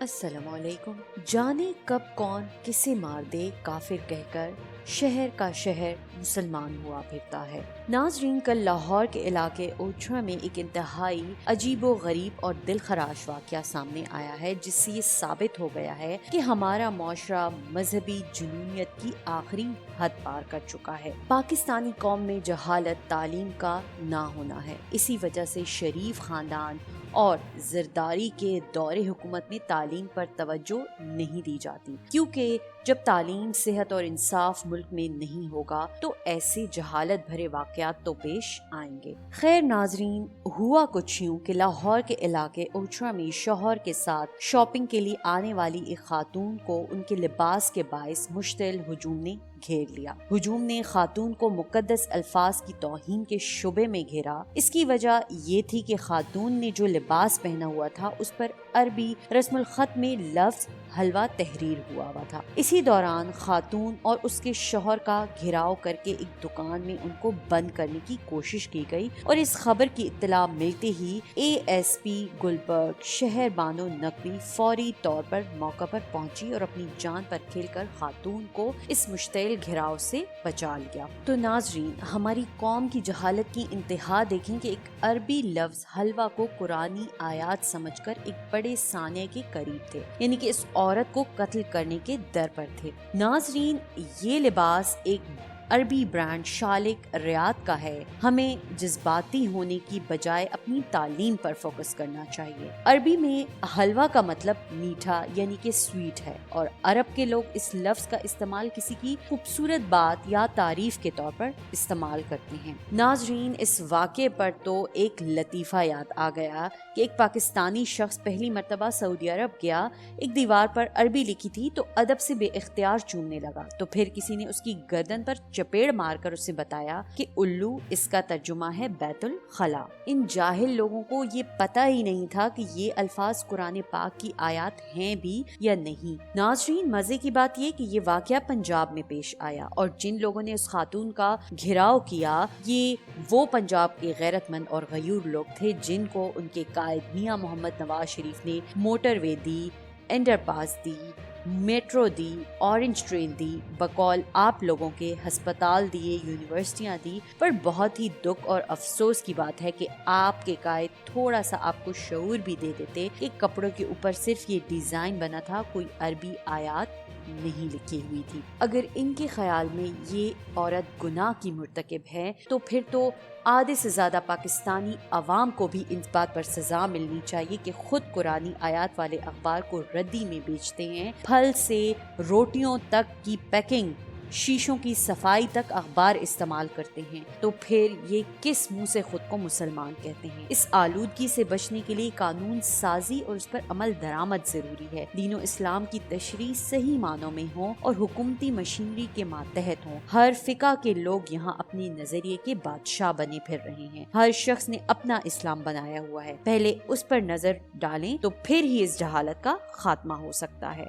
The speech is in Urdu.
السلام علیکم۔ جانے کب کون کسے مار دے کافر کہہ کر شہر کا شہر مسلمان ہوا پھرتا ہے۔ ناظرین، کل لاہور کے علاقے اوچھا میں ایک انتہائی عجیب و غریب اور دل خراش واقعہ سامنے آیا ہے، جس سے یہ ثابت ہو گیا ہے کہ ہمارا معاشرہ مذہبی جنونیت کی آخری حد پار کر چکا ہے۔ پاکستانی قوم میں جہالت تعلیم کا نہ ہونا ہے۔ اسی وجہ سے شریف خاندان اور زرداری کے دور حکومت میں تعلیم پر توجہ نہیں دی جاتی، کیونکہ جب تعلیم، صحت اور انصاف ملک میں نہیں ہوگا تو ایسے جہالت بھرے واقعات تو پیش آئیں گے۔ خیر ناظرین، ہوا کچھ یوں کہ لاہور کے علاقے اوچھا میں شوہر کے ساتھ شاپنگ کے لیے آنے والی ایک خاتون کو ان کے لباس کے باعث مشتعل ہجوم نے گھیر لیا۔ ہجوم نے خاتون کو مقدس الفاظ کی توہین کے شبے میں گھیرا۔ اس کی وجہ یہ تھی کہ خاتون نے جو لباس پہنا ہوا تھا اس پر عربی رسم الخط میں لفظ حلوہ تحریر ہوا تھا۔ اسی دوران خاتون اور اس کے شوہر کا گھیراؤ کر کے ایک دکان میں ان کو بند کرنے کی کوشش کی گئی، اور اس خبر کی اطلاع ملتے ہی اے ایس پی گلبرگ شہر بانو نقوی فوری طور پر موقع پر پہنچی اور اپنی جان پر کھیل کر خاتون کو اس مشتعل گھیراؤ سے بچا لیا۔ تو ناظرین، ہماری قوم کی جہالت کی انتہا دیکھیں کہ ایک عربی لفظ حلوہ کو قرآنی آیات سمجھ کر ایک بڑے سانحے کے قریب تھے، یعنی کہ اس عورت کو قتل کرنے کے در پر تھے۔ ناظرین، یہ لباس ایک عربی برانڈ شالک ریاض کا ہے۔ ہمیں جذباتی ہونے کی بجائے اپنی تعلیم پر فوکس کرنا چاہیے۔ عربی میں حلوہ کا مطلب میٹھا یعنی کہ سویٹ ہے، اور عرب کے لوگ اس لفظ کا استعمال کسی کی خوبصورت بات یا تعریف کے طور پر استعمال کرتے ہیں۔ ناظرین، اس واقعے پر تو ایک لطیفہ یاد آ گیا کہ ایک پاکستانی شخص پہلی مرتبہ سعودی عرب گیا، ایک دیوار پر عربی لکھی تھی تو ادب سے بے اختیار چومنے لگا، تو پھر کسی نے اس کی گردن پر چپیڑ مار کر اسے بتایا کہ الو اس کا ترجمہ ہے بیت الخلا۔ ان جاہل لوگوں کو یہ پتہ ہی نہیں تھا کہ یہ الفاظ قرآن پاک کی آیات ہیں بھی یا نہیں۔ ناظرین، مزے کی بات یہ کہ یہ واقعہ پنجاب میں پیش آیا، اور جن لوگوں نے اس خاتون کا گھیراؤ کیا یہ وہ پنجاب کے غیرت مند اور غیور لوگ تھے جن کو ان کے قائد میاں محمد نواز شریف نے موٹر وے دی، انڈر پاس دی، میٹرو دی، اورنج ٹرین دی، بقول آپ لوگوں کے ہسپتال دیے، یونیورسٹیاں دی، پر بہت ہی دکھ اور افسوس کی بات ہے کہ آپ کے قائد تھوڑا سا آپ کو شعور بھی دے دیتے کہ کپڑوں کے اوپر صرف یہ ڈیزائن بنا تھا، کوئی عربی آیات نہیں لکھی ہوئی تھی۔ اگر ان کے خیال میں یہ عورت گناہ کی مرتکب ہے تو پھر تو آدھے سے زیادہ پاکستانی عوام کو بھی اس بات پر سزا ملنی چاہیے کہ خود قرآنی آیات والے اخبار کو ردی میں بیچتے ہیں، پھل سے روٹیوں تک کی پیکنگ، شیشوں کی صفائی تک اخبار استعمال کرتے ہیں، تو پھر یہ کس منہ سے خود کو مسلمان کہتے ہیں؟ اس آلودگی سے بچنے کے لیے قانون سازی اور اس پر عمل درآمد ضروری ہے۔ دین و اسلام کی تشریح صحیح معنوں میں ہوں اور حکومتی مشینری کے ماتحت ہوں۔ ہر فقہ کے لوگ یہاں اپنے نظریے کے بادشاہ بنے پھر رہے ہیں۔ ہر شخص نے اپنا اسلام بنایا ہوا ہے، پہلے اس پر نظر ڈالیں تو پھر ہی اس جہالت کا خاتمہ ہو سکتا ہے۔